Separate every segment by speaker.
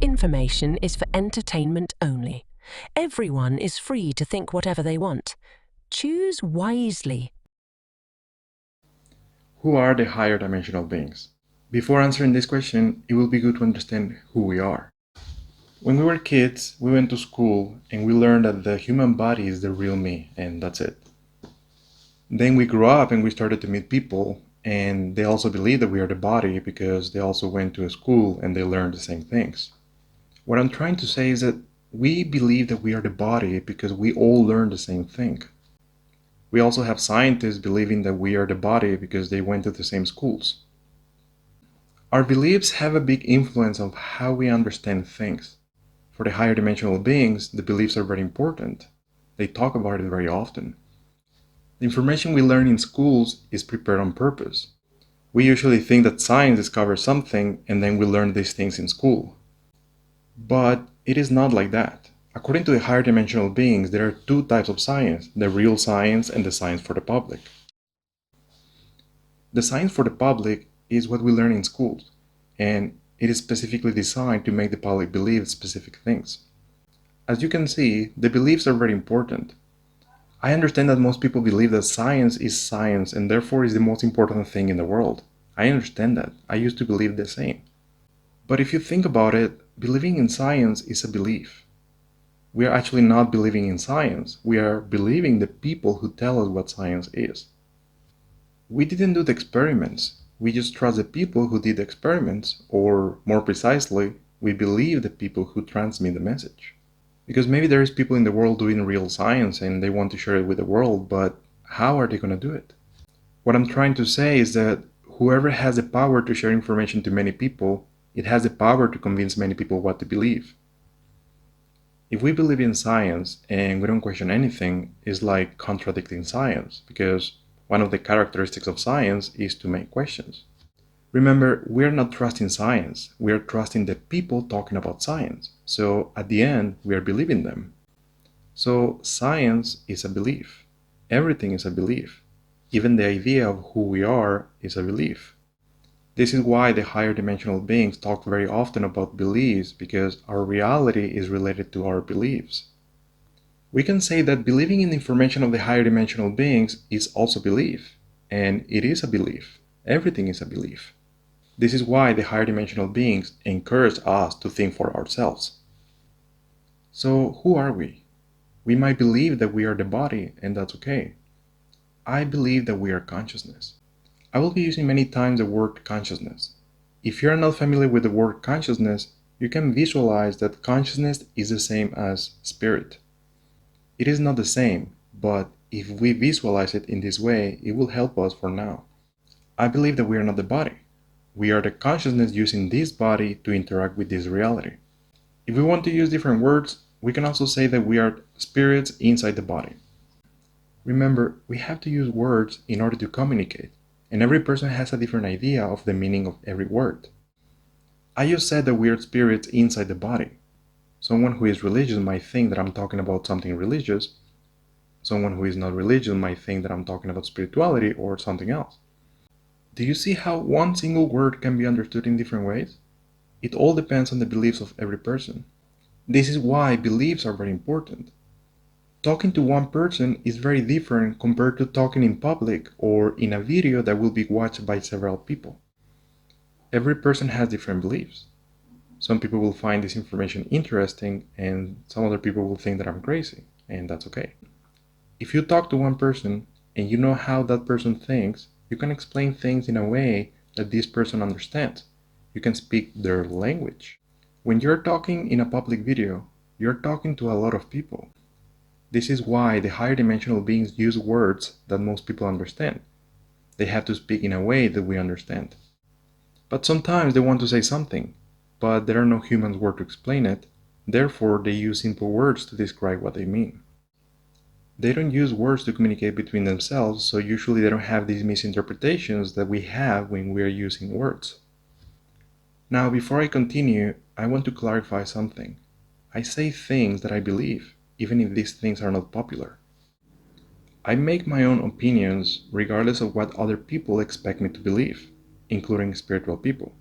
Speaker 1: information is for entertainment only. Everyone is free to think whatever they want. Choose wisely.
Speaker 2: Who are the higher dimensional beings? Before answering this question, it will be good to understand who we are. When we were kids, we went to school and we learned that the human body is the real me, and that's it. Then we grew up and we started to meet people, and they also believe that we are the body because they also went to a school and they learned the same things. What I'm trying to say is that we believe that we are the body because we all learn the same thing. We also have scientists believing that we are the body because they went to the same schools. Our beliefs have a big influence on how we understand things. For the higher dimensional beings, the beliefs are very important. They talk about it very often. The information we learn in schools is prepared on purpose. We usually think that science discovers something and then we learn these things in school. But it is not like that. According to the higher dimensional beings, there are two types of science, the real science and the science for the public. The science for the public is what we learn in schools, and it is specifically designed to make the public believe specific things. As you can see, the beliefs are very important. I understand that most people believe that science is science and therefore is the most important thing in the world. I understand that. I used to believe the same. But if you think about it, believing in science is a belief. We are actually not believing in science. We are believing the people who tell us what science is. We didn't do the experiments. We just trust the people who did the experiments, or more precisely, we believe the people who transmit the message. Because maybe there is people in the world doing real science and they want to share it with the world, but how are they going to do it? What I'm trying to say is that whoever has the power to share information to many people, it has the power to convince many people what to believe. If we believe in science and we don't question anything, it's like contradicting science, because one of the characteristics of science is to make questions. Remember, we're not trusting science, we are trusting the people talking about science. So at the end, we are believing them. So science is a belief. Everything is a belief. Even the idea of who we are is a belief. This is why the higher dimensional beings talk very often about beliefs, because our reality is related to our beliefs. We can say that believing in the information of the higher dimensional beings is also belief, and it is a belief. Everything is a belief. This is why the higher dimensional beings encourage us to think for ourselves. So, who are we? We might believe that we are the body, and that's okay. I believe that we are consciousness. I will be using many times the word consciousness. If you are not familiar with the word consciousness, you can visualize that consciousness is the same as spirit. It is not the same, but if we visualize it in this way, it will help us for now. I believe that we are not the body. We are the consciousness using this body to interact with this reality. If we want to use different words, we can also say that we are spirits inside the body. Remember, we have to use words in order to communicate, and every person has a different idea of the meaning of every word. I just said that we are spirits inside the body. Someone who is religious might think that I'm talking about something religious. Someone who is not religious might think that I'm talking about spirituality or something else. Do you see how one single word can be understood in different ways? It all depends on the beliefs of every person. This is why beliefs are very important. Talking to one person is very different compared to talking in public or in a video that will be watched by several people. Every person has different beliefs. Some people will find this information interesting and some other people will think that I'm crazy, and that's okay. If you talk to one person and you know how that person thinks, you can explain things in a way that this person understands. You can speak their language. When you're talking in a public video, you're talking to a lot of people. This is why the higher dimensional beings use words that most people understand. They have to speak in a way that we understand. But sometimes they want to say something, but there are no humans word to explain it, therefore they use simple words to describe what they mean. They don't use words to communicate between themselves, so usually they don't have these misinterpretations that we have when we are using words. Now, before I continue, I want to clarify something. I say things that I believe, even if these things are not popular. I make my own opinions regardless of what other people expect me to believe, including spiritual people.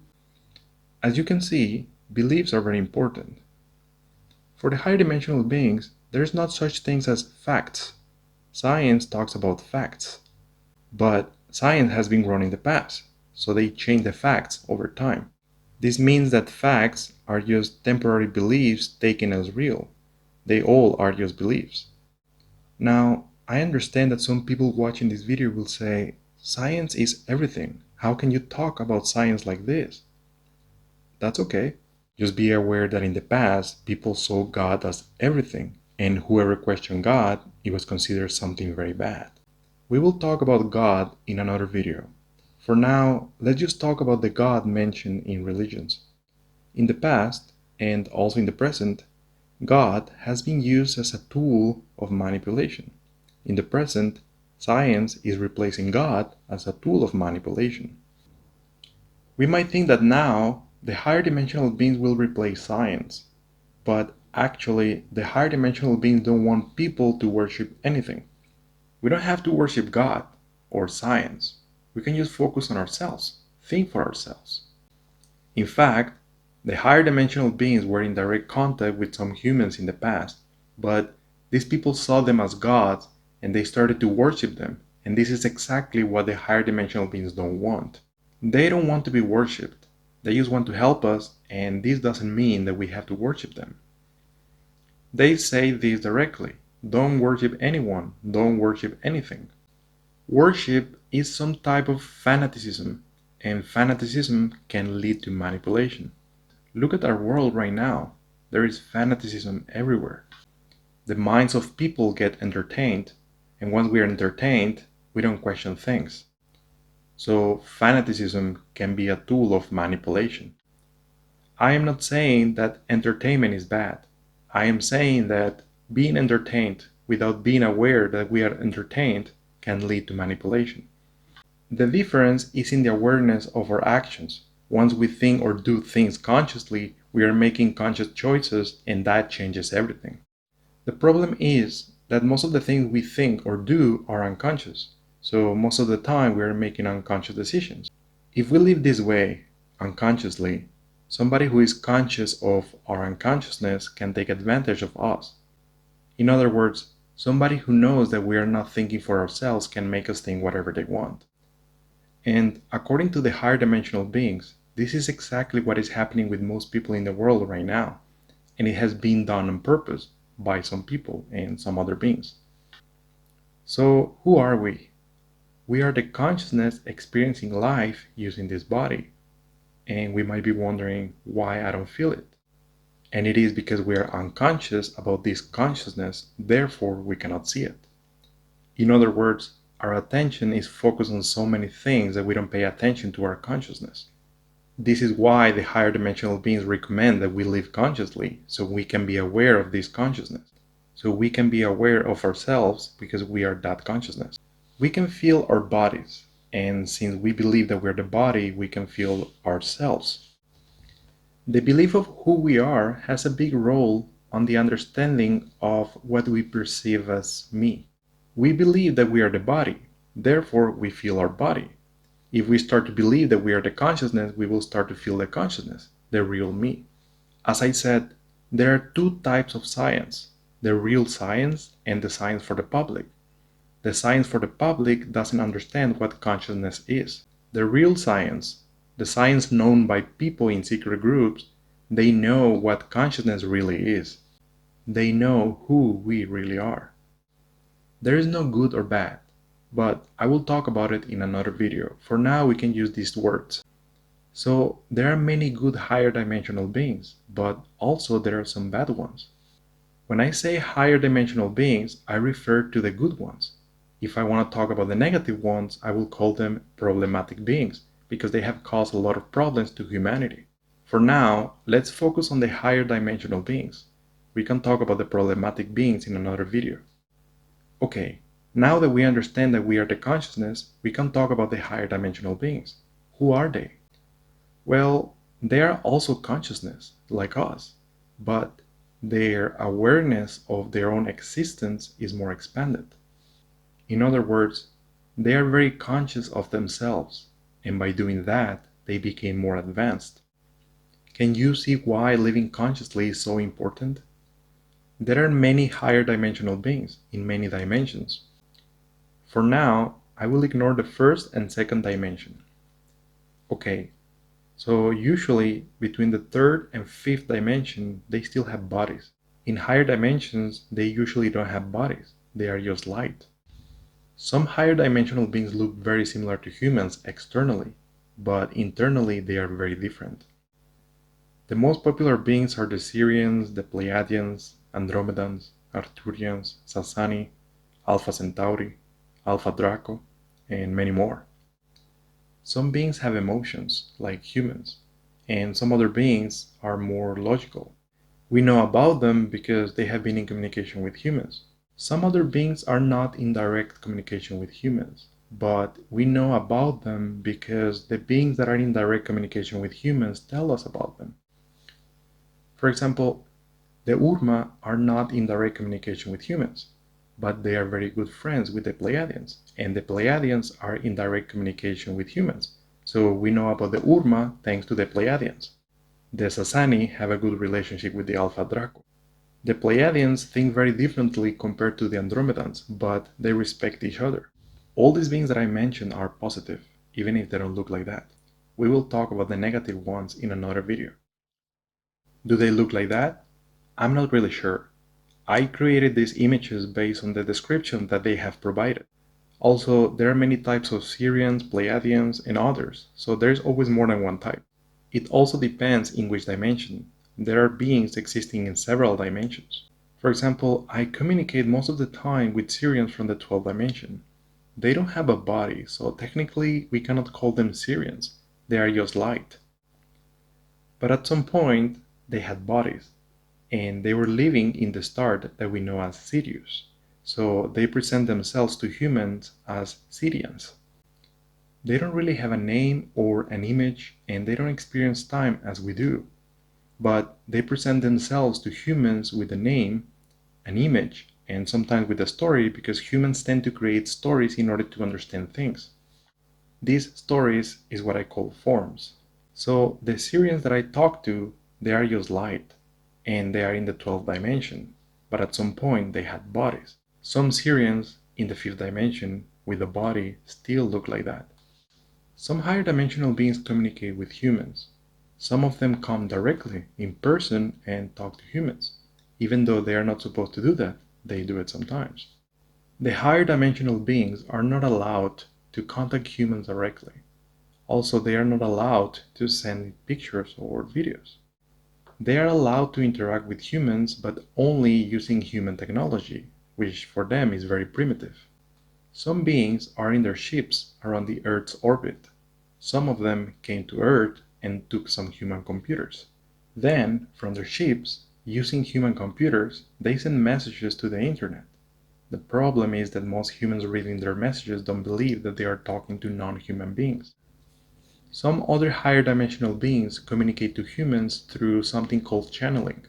Speaker 2: As you can see, beliefs are very important. For the higher dimensional beings, there is not such things as facts. Science talks about facts, but science has been grown in the past, so they change the facts over time. This means that facts are just temporary beliefs taken as real. They all are just beliefs. Now, I understand that some people watching this video will say, science is everything. How can you talk about science like this? That's okay. Just be aware that in the past, people saw God as everything, and whoever questioned God, it was considered something very bad. We will talk about God in another video. For now, let's just talk about the God mentioned in religions. In the past, and also in the present, God has been used as a tool of manipulation. In the present, science is replacing God as a tool of manipulation. We might think that now the higher dimensional beings will replace science, but actually the higher dimensional beings don't want people to worship anything. We don't have to worship God or science. We can just focus on ourselves, think for ourselves. In fact, the higher dimensional beings were in direct contact with some humans in the past, but these people saw them as gods and they started to worship them, and this is exactly what the higher dimensional beings don't want. They don't want to be worshipped. They just want to help us, and this doesn't mean that we have to worship them. They say this directly: don't worship anyone, don't worship anything. Worship is some type of fanaticism, and fanaticism can lead to manipulation. Look at our world right now. There is fanaticism everywhere. The minds of people get entertained, and once we are entertained, we don't question things. So fanaticism can be a tool of manipulation. I am not saying that entertainment is bad. I am saying that being entertained without being aware that we are entertained can lead to manipulation. The difference is in the awareness of our actions. Once we think or do things consciously, we are making conscious choices, and that changes everything. The problem is that most of the things we think or do are unconscious, so most of the time we are making unconscious decisions. If we live this way, unconsciously, somebody who is conscious of our unconsciousness can take advantage of us. In other words, somebody who knows that we are not thinking for ourselves can make us think whatever they want. And according to the higher dimensional beings, this is exactly what is happening with most people in the world right now, and it has been done on purpose by some people and some other beings. So, who are we? We are the consciousness experiencing life using this body, and we might be wondering why I don't feel it. And it is because we are unconscious about this consciousness, therefore we cannot see it. In other words, our attention is focused on so many things that we don't pay attention to our consciousness. This is why the higher dimensional beings recommend that we live consciously, so we can be aware of this consciousness. So we can be aware of ourselves because we are that consciousness. We can feel our bodies, and since we believe that we're the body, we can feel ourselves. The belief of who we are has a big role on the understanding of what we perceive as me. We believe that we are the body, therefore we feel our body. If we start to believe that we are the consciousness, we will start to feel the consciousness, the real me. As I said, there are two types of science: the real science and the science for the public. The science for the public doesn't understand what consciousness is. The real science, the science known by people in secret groups, they know what consciousness really is. They know who we really are. There is no good or bad, but I will talk about it in another video. For now, we can use these words. So there are many good higher dimensional beings, but also there are some bad ones. When I say higher dimensional beings, I refer to the good ones. If I want to talk about the negative ones, I will call them problematic beings, because they have caused a lot of problems to humanity. For now, let's focus on the higher dimensional beings. We can talk about the problematic beings in another video. Okay, now that we understand that we are the consciousness, we can talk about the higher dimensional beings. Who are they? Well, they are also consciousness, like us, but their awareness of their own existence is more expanded. In other words, they are very conscious of themselves, and by doing that, they became more advanced. Can you see why living consciously is so important? There are many higher dimensional beings in many dimensions. For now, I will ignore the first and second dimension. Okay, so usually between the third and fifth dimension, they still have bodies. In higher dimensions, they usually don't have bodies. They are just light. Some higher dimensional beings look very similar to humans externally, but internally they are very different. The most popular beings are the Sirians, the Pleiadians, Andromedans, Arcturians, Sasani, Alpha Centauri, Alpha Draco, and many more. Some beings have emotions, like humans, and some other beings are more logical. We know about them because they have been in communication with humans. Some other beings are not in direct communication with humans, but we know about them because the beings that are in direct communication with humans tell us about them. For example, the Urma are not in direct communication with humans, but they are very good friends with the Pleiadians, and the Pleiadians are in direct communication with humans, so we know about the Urma thanks to the Pleiadians. The Sasani have a good relationship with the Alpha Draco. The Pleiadians think very differently compared to the Andromedans, but they respect each other. All these beings that I mentioned are positive, even if they don't look like that. We will talk about the negative ones in another video. Do they look like that? I'm not really sure. I created these images based on the description that they have provided. Also, there are many types of Sirians, Pleiadians, and others, so there's always more than one type. It also depends in which dimension. There are beings existing in several dimensions. For example, I communicate most of the time with Sirians from the 12th dimension. They don't have a body, so technically we cannot call them Sirians. They are just light. But at some point, they had bodies, and they were living in the star that we know as Sirius. So they present themselves to humans as Sirians. They don't really have a name or an image, and they don't experience time as we do. But they present themselves to humans with a name, an image, and sometimes with a story, because humans tend to create stories in order to understand things. These stories is what I call forms. So the Sirians that I talk to, they are just light, and they are in the 12th dimension, but at some point they had bodies. Some Sirians in the 5th dimension with a body still look like that. Some higher dimensional beings communicate with humans. Some of them come directly in person and talk to humans. Even though they are not supposed to do that, they do it sometimes. The higher dimensional beings are not allowed to contact humans directly. Also, they are not allowed to send pictures or videos. They are allowed to interact with humans, but only using human technology, which for them is very primitive. Some beings are in their ships around the Earth's orbit. Some of them came to Earth and took some human computers. Then, from their ships, using human computers, they send messages to the internet. The problem is that most humans reading their messages don't believe that they are talking to non-human beings. Some other higher dimensional beings communicate to humans through something called channeling.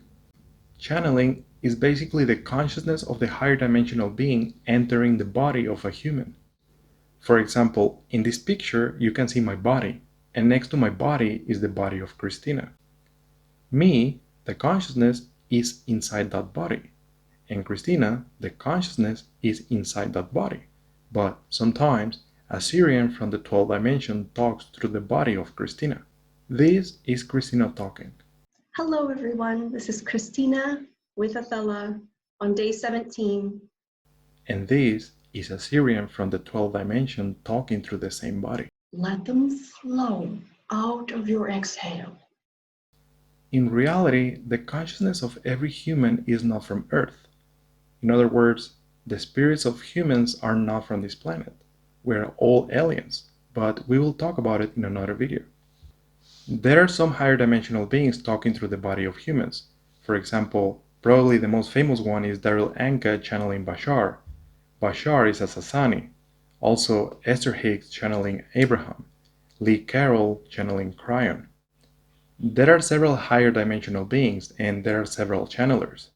Speaker 2: Channeling is basically the consciousness of the higher dimensional being entering the body of a human. For example, in this picture you can see my body, and next to my body is the body of Christina. Me, the consciousness, is inside that body, and Christina, the consciousness, is inside that body. But sometimes a Sirian from the 12th dimension talks through the body of Christina. This is Christina talking.
Speaker 3: Hello, everyone. This is Christina with Othello on day 17.
Speaker 2: And this is a Sirian from the 12th dimension talking through the same body.
Speaker 3: Let them flow out of your exhale.
Speaker 2: In reality, the consciousness of every human is not from Earth. In other words, the spirits of humans are not from this planet. We are all aliens, but we will talk about it in another video. There are some higher dimensional beings talking through the body of humans. For example, probably the most famous one is Daryl Anka channeling Bashar. Bashar is a Sasani. Also, Esther Hicks channeling Abraham. Lee Carroll channeling Cryon. There are several higher dimensional beings, and there are several channelers.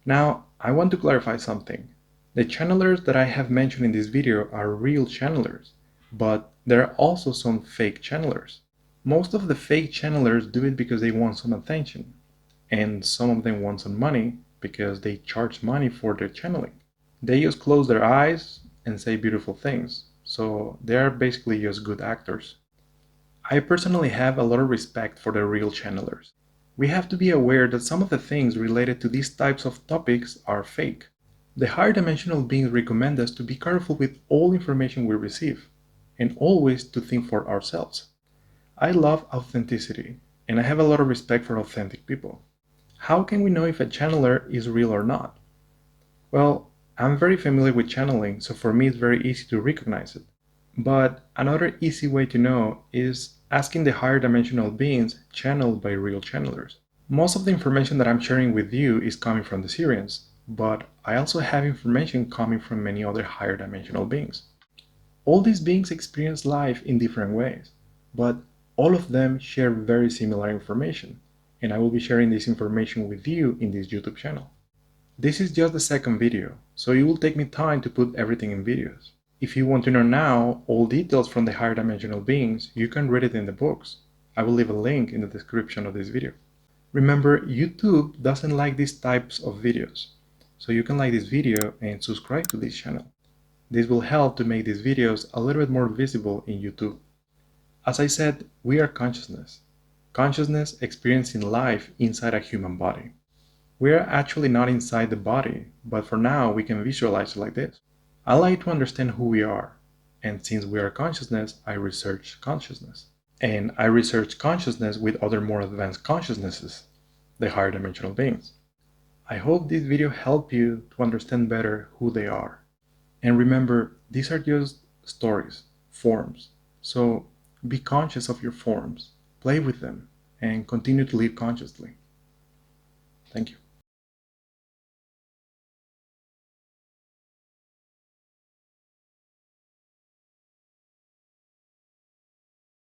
Speaker 2: Now, I want to clarify something. The channelers that I have mentioned in this video are real channelers, but there are also some fake channelers. Most of the fake channelers do it because they want some attention, and some of them want some money because they charge money for their channeling. They just close their eyes and say beautiful things, so they are basically just good actors. I personally have a lot of respect for the real channelers. We have to be aware that some of the things related to these types of topics are fake. The higher dimensional beings recommend us to be careful with all information we receive, and always to think for ourselves. I love authenticity, and I have a lot of respect for authentic people. How can we know if a channeler is real or not? Well, I'm very familiar with channeling, so for me it's very easy to recognize it. But another easy way to know is asking the higher dimensional beings channeled by real channelers. Most of the information that I'm sharing with you is coming from the Sirians, but I also have information coming from many other higher dimensional beings. All these beings experience life in different ways, but all of them share very similar information, and I will be sharing this information with you in this YouTube channel. This is just the second video, so it will take me time to put everything in videos. If you want to know now all details from the higher dimensional beings, you can read it in the books. I will leave a link in the description of this video. Remember, YouTube doesn't like these types of videos, so you can like this video and subscribe to this channel. This will help to make these videos a little bit more visible in YouTube. As I said, we are consciousness. Consciousness experiencing life inside a human body. We are actually not inside the body, but for now we can visualize it like this. I like to understand who we are, and since we are consciousness, I research consciousness. And I research consciousness with other more advanced consciousnesses, the higher dimensional beings. I hope this video helped you to understand better who they are. And remember, these are just stories, forms. So be conscious of your forms, play with them, and continue to live consciously. Thank you.